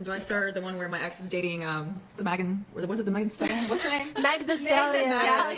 Do I start the one where my ex is dating the Megan? Was it the Megan Stallion? What's her name? Meg the Stallion.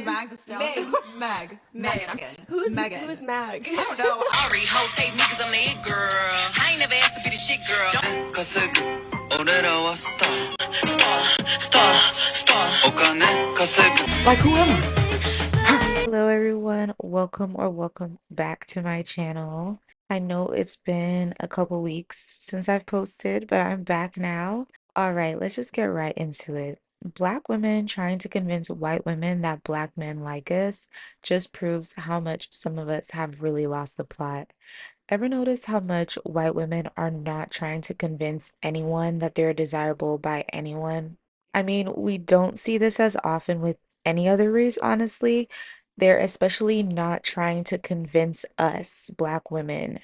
Meg the Stallion. Meg. Megan. Who's Megan? Who's Meg? I don't know. Sorry, hoes hate me cause I'm the it girl. I ain't never asked to be the shit girl. Like who am I? Hello everyone, welcome back to my channel. I know it's been a couple weeks since I've posted, but I'm back now. All right, let's just get right into it. Black women trying to convince white women that black men like us just proves how much some of us have really lost the plot. Ever notice how much white women are not trying to convince anyone that they're desirable by anyone? I mean, we don't see this as often with any other race, honestly. They're especially not trying to convince us, Black women,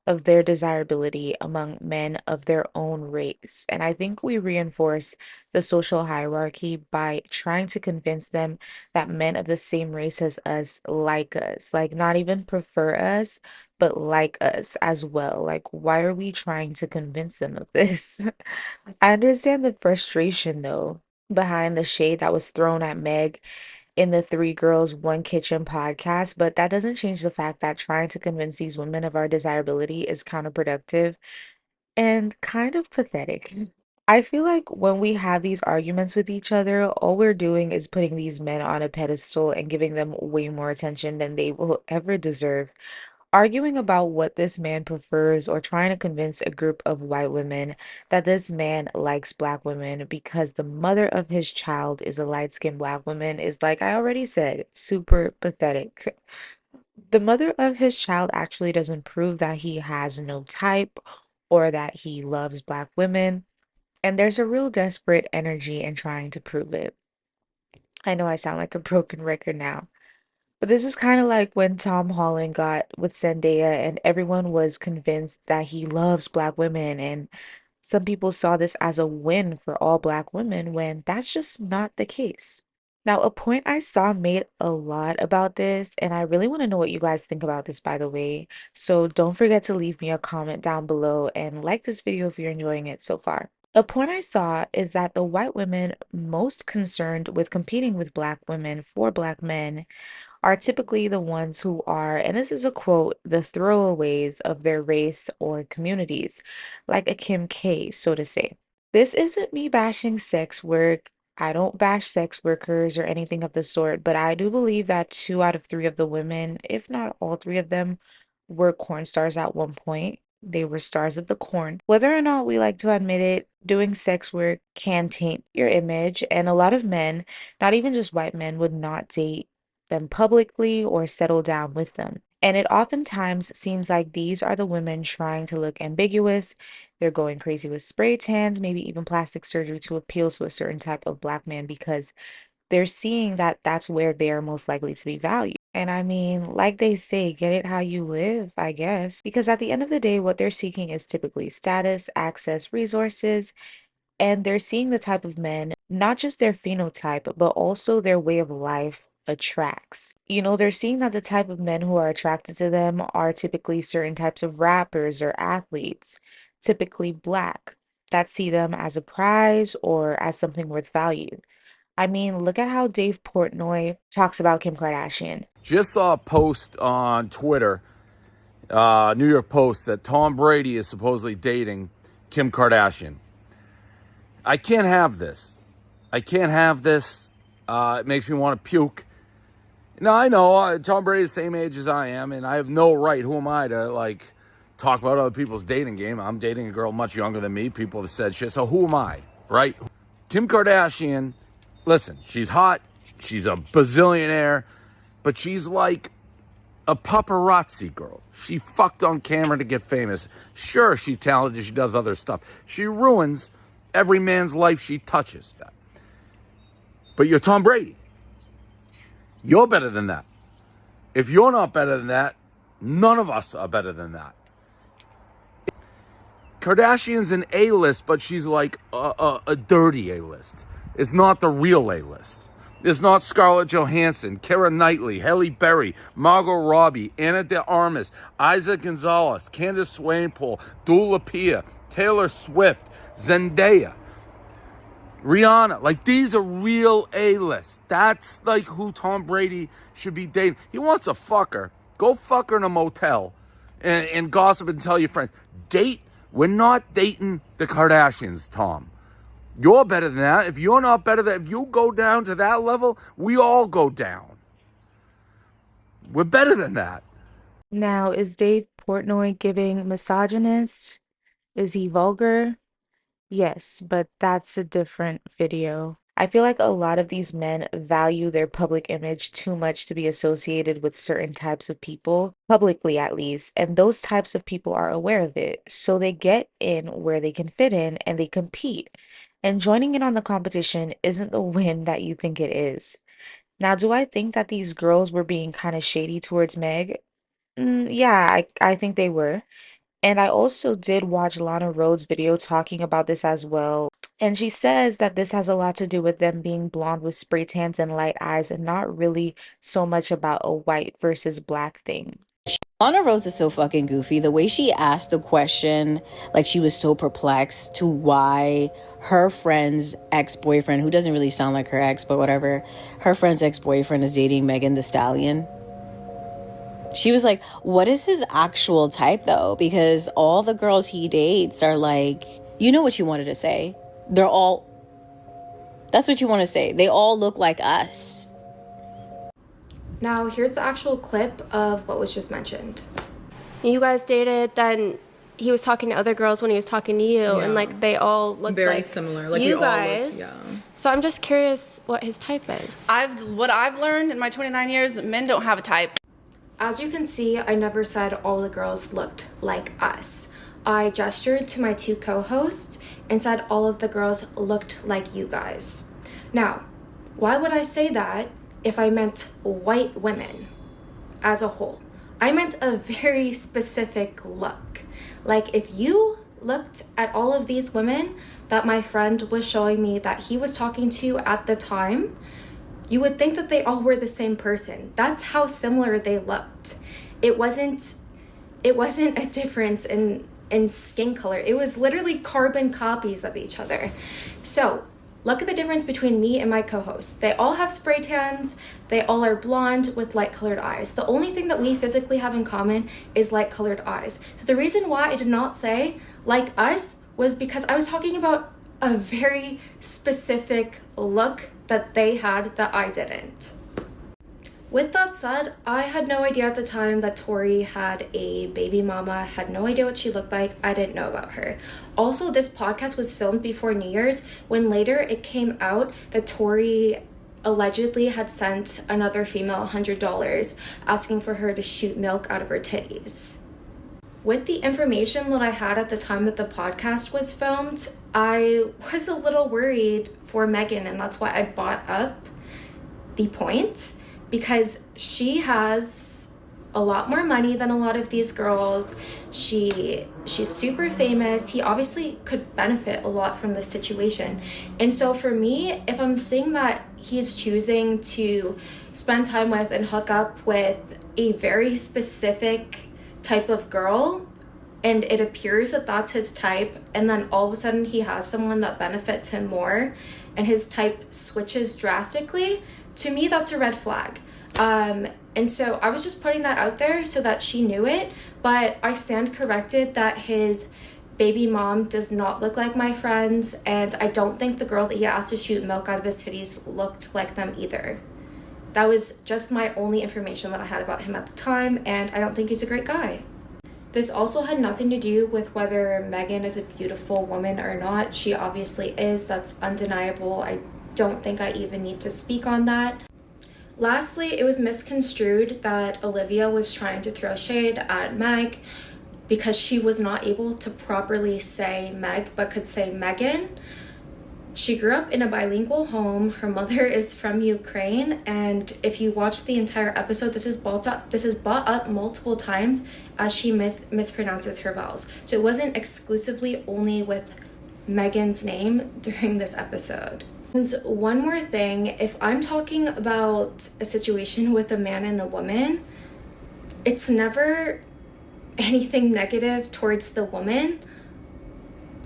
of their desirability among men of their own race. And I think we reinforce the social hierarchy by trying to convince them that men of the same race as us like us, like not even prefer us, but like us as well. Like, why are we trying to convince them of this? I understand the frustration though behind the shade that was thrown at Meg in the Three Girls, One Kitchen podcast, but that doesn't change the fact that trying to convince these women of our desirability is counterproductive and kind of pathetic. I feel like when we have these arguments with each other, all we're doing is putting these men on a pedestal and giving them way more attention than they will ever deserve. Arguing about what this man prefers or trying to convince a group of white women that this man likes black women because the mother of his child is a light-skinned black woman is, like I already said, super pathetic. The mother of his child actually doesn't prove that he has no type or that he loves black women, and there's a real desperate energy in trying to prove it. I know I sound like a broken record now. But this is kind of like when Tom Holland got with Zendaya and everyone was convinced that he loves black women, and some people saw this as a win for all black women when that's just not the case. Now, a point I saw made a lot about this, and I really want to know what you guys think about this, by the way. So don't forget to leave me a comment down below and like this video if you're enjoying it so far. A point I saw is that the white women most concerned with competing with black women for black men are typically the ones who are, and this is a quote, the throwaways of their race or communities, like a Kim K, so to say. This isn't me bashing sex work. I don't bash sex workers or anything of the sort, but I do believe that 2 out of 3 of the women, if not all 3 of them, were corn stars at one point. They were stars of the corn. Whether or not we like to admit it, doing sex work can taint your image, and a lot of men, not even just white men, would not date them publicly or settle down with them. And it oftentimes seems like these are the women trying to look ambiguous. They're going crazy with spray tans, maybe even plastic surgery to appeal to a certain type of black man because they're seeing that that's where they're most likely to be valued. And I mean, like they say, get it how you live, I guess. Because at the end of the day, what they're seeking is typically status, access, resources, and they're seeing the type of men, not just their phenotype, but also their way of life attracts. You know, they're seeing that the type of men who are attracted to them are typically certain types of rappers or athletes, typically black, that see them as a prize or as something worth value. I mean, look at how Dave Portnoy talks about Kim Kardashian. Just saw a post on Twitter, New York Post, that Tom Brady is supposedly dating Kim Kardashian. I can't have this. I can't have this. It makes me want to puke. Now, I know Tom Brady's the same age as I am, and I have no right. Who am I to, talk about other people's dating game? I'm dating a girl much younger than me. People have said shit, so who am I, right? Kim Kardashian, listen, she's hot. She's a bazillionaire, but she's like a paparazzi girl. She fucked on camera to get famous. Sure, she's talented. She does other stuff. She ruins every man's life she touches. But you're Tom Brady. You're better than that. If you're not better than that, none of us are better than that. Kardashian's an A-list, but she's like a dirty A-list. It's not the real A-list. It's not Scarlett Johansson, Keira Knightley, Halle Berry, Margot Robbie, Ana de Armas, Isaac Gonzalez, Candace Swainpool, Dua Lipa, Taylor Swift, Zendaya, Rihanna. Like, these are real A-list. That's like who Tom Brady should be dating. He wants a fucker. Go fuck her in a motel and gossip and tell your friends. Date. We're not dating the Kardashians, Tom. You're better than that. If you're not better than, if you go down to that level, we all go down. We're better than that. Now, is Dave Portnoy giving misogynist? Is he vulgar? Yes, but that's a different video. I feel like a lot of these men value their public image too much to be associated with certain types of people, publicly at least, and those types of people are aware of it. So they get in where they can fit in and they compete. And joining in on the competition isn't the win that you think it is. Now, do I think that these girls were being kind of shady towards Meg? Yeah, I think they were. And I also did watch Lana Rhoades' video talking about this as well. And she says that this has a lot to do with them being blonde with spray tans and light eyes and not really so much about a white versus black thing. Lana Rose is so fucking goofy. The way she asked the question, like she was so perplexed to why her friend's ex-boyfriend, who doesn't really sound like her ex, but whatever, her friend's ex-boyfriend is dating Megan Thee Stallion. She was like, what is his actual type though? Because all the girls he dates are like, you know what you wanted to say. That's what you want to say. They all look like us. Now, here's the actual clip of what was just mentioned. You guys dated, then he was talking to other girls when he was talking to you, and like they all looked Very like similar. Like you we guys. all looked, yeah. So I'm just curious what his type is. What I've learned in my 29 years, men don't have a type. As you can see, I never said all the girls looked like us. I gestured to my two co-hosts and said all of the girls looked like you guys. Now, why would I say that if I meant white women as a whole? I meant a very specific look. Like if you looked at all of these women that my friend was showing me that he was talking to at the time, you would think that they all were the same person. That's how similar they looked. It wasn't a difference in skin color. It was literally carbon copies of each other. So look at the difference between me and my co-hosts. They all have spray tans. They all are blonde with light colored eyes. The only thing that we physically have in common is light colored eyes. So the reason why I did not say like us was because I was talking about a very specific look that they had that I didn't. With that said, I had no idea at the time that Torrey had a baby mama, had no idea what she looked like. I didn't know about her. Also, this podcast was filmed before New Year's, when later it came out that Torrey allegedly had sent another female $100 asking for her to shoot milk out of her titties. With the information that I had at the time that the podcast was filmed, I was a little worried for Megan, and that's why I brought up the point, because she has a lot more money than a lot of these girls. She's super famous. He obviously could benefit a lot from this situation. And so for me, if I'm seeing that he's choosing to spend time with and hook up with a very specific type of girl, and it appears that that's his type, and then all of a sudden he has someone that benefits him more and his type switches drastically, to me that's a red flag. And so I was just putting that out there so that she knew it, but I stand corrected that his baby mom does not look like my friends, and I don't think the girl that he asked to shoot milk out of his titties looked like them either. That was just my only information that I had about him at the time, and I don't think he's a great guy. This also had nothing to do with whether Megan is a beautiful woman or not. She obviously is. That's undeniable. I don't think I even need to speak on that. Lastly, it was misconstrued that Olivia was trying to throw shade at Meg because she was not able to properly say Meg but could say Megan. She grew up in a bilingual home. Her mother is from Ukraine, and if you watch the entire episode, this is brought up multiple times as she mispronounces her vowels. So it wasn't exclusively only with Megan's name during this episode. And one more thing, if I'm talking about a situation with a man and a woman, it's never anything negative towards the woman.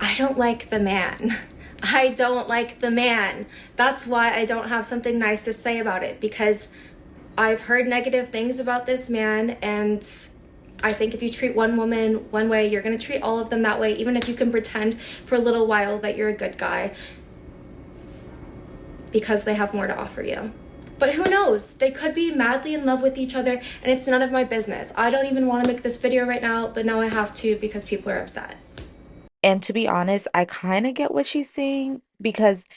I don't like the man. I don't like the man. That's why I don't have something nice to say about it, because I've heard negative things about this man, and I think if you treat one woman one way, you're going to treat all of them that way, even if you can pretend for a little while that you're a good guy, because they have more to offer you. But who knows? They could be madly in love with each other, and it's none of my business. I don't even want to make this video right now, but now I have to because people are upset. And to be honest, I kind of get what she's saying because,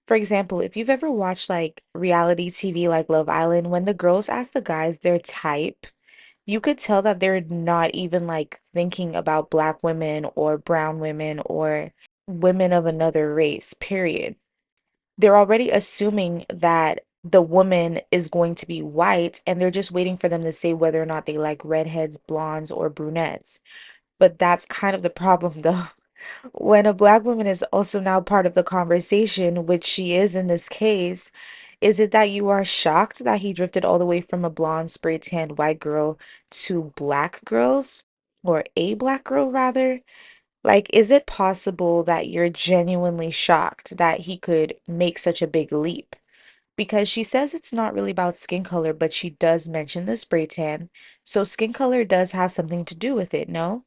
for example, if you've ever watched like reality TV like Love Island, when the girls ask the guys their type, you could tell that they're not even like thinking about black women or brown women or women of another race, period. They're already assuming that the woman is going to be white, and they're just waiting for them to say whether or not they like redheads, blondes, or brunettes. But that's kind of the problem though. When a black woman is also now part of the conversation, which she is in this case, is it that you are shocked that he drifted all the way from a blonde, spray tanned white girl to black girls, or a black girl rather? Like, is it possible that you're genuinely shocked that he could make such a big leap? Because she says it's not really about skin color, but she does mention the spray tan. So skin color does have something to do with it, no?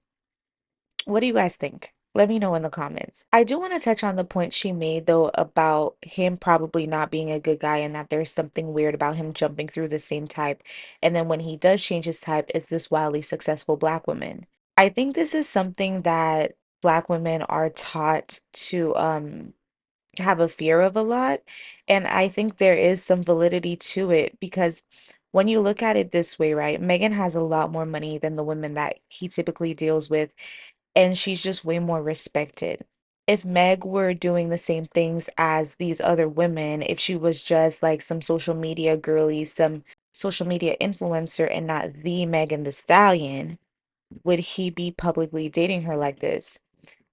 What do you guys think? Let me know in the comments. I do want to touch on the point she made, though, about him probably not being a good guy and that there's something weird about him jumping through the same type. And then when he does change his type, it's this wildly successful black woman. I think this is something that black women are taught to have a fear of a lot. And I think there is some validity to it because when you look at it this way, right? Megan has a lot more money than the women that he typically deals with, and she's just way more respected. If Meg were doing the same things as these other women, if she was just like some social media girly, some social media influencer, and not the Megan the Stallion, would he be publicly dating her like this?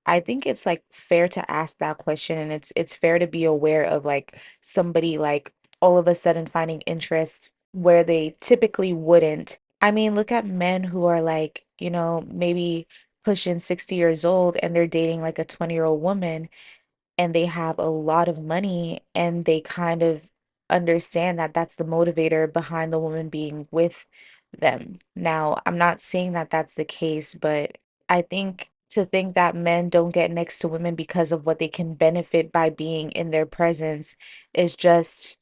I think it's like fair to ask that question, and it's fair to be aware of like somebody like all of a sudden finding interest where they typically wouldn't. I mean, look at men who are like, maybe pushing 60 years old and they're dating like a 20-year-old woman, and they have a lot of money, and they kind of understand that that's the motivator behind the woman being with them. Now, I'm not saying that that's the case, but I think to think that men don't get next to women because of what they can benefit by being in their presence is just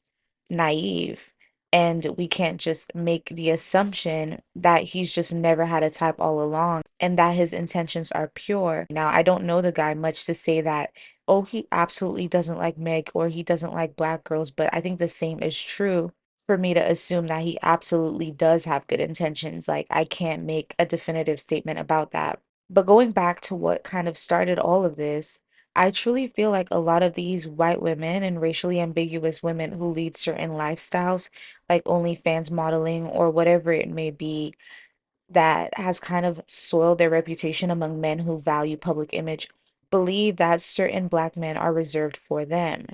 naive. And we can't just make the assumption that he's just never had a type all along and that his intentions are pure. Now, I don't know the guy much to say that, oh, he absolutely doesn't like Meg or he doesn't like black girls, but I think the same is true for me to assume that he absolutely does have good intentions. Like, I can't make a definitive statement about that. But going back to what kind of started all of this, I truly feel like a lot of these white women and racially ambiguous women who lead certain lifestyles, like OnlyFans modeling or whatever it may be, that has kind of soiled their reputation among men who value public image, believe that certain black men are reserved for them.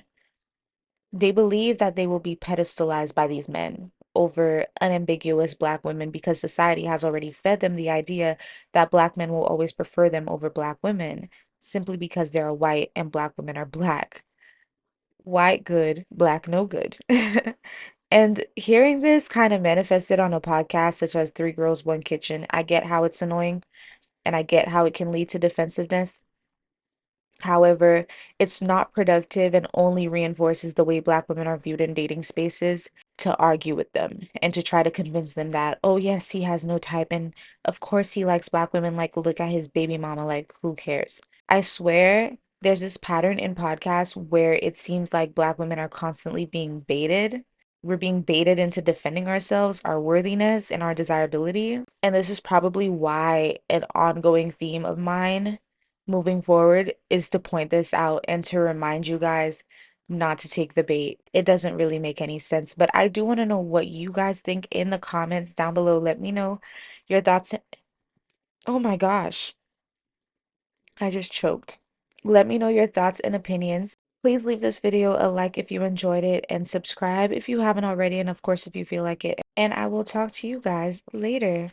They believe that they will be pedestalized by these men over unambiguous black women because society has already fed them the idea that black men will always prefer them over black women simply because they're white and black women are black. White good, black no good. And hearing this kind of manifested on a podcast such as Three Girls, One Kitchen, I get how it's annoying and I get how it can lead to defensiveness. However, it's not productive and only reinforces the way Black women are viewed in dating spaces to argue with them and to try to convince them that, oh, yes, he has no type. And of course, he likes Black women. Like, look at his baby mama. Like, who cares? I swear there's this pattern in podcasts where it seems like Black women are constantly being baited. We're being baited into defending ourselves, our worthiness, and our desirability. And this is probably why an ongoing theme of mine moving forward is to point this out and to remind you guys not to take the bait. It doesn't really make any sense, but I do want to know what you guys think in the comments down below. Let me know your thoughts. Oh my gosh, I just choked. Let me know your thoughts and opinions. Please leave this video a like if you enjoyed it and subscribe if you haven't already, and of course if you feel like it. And I will talk to you guys later.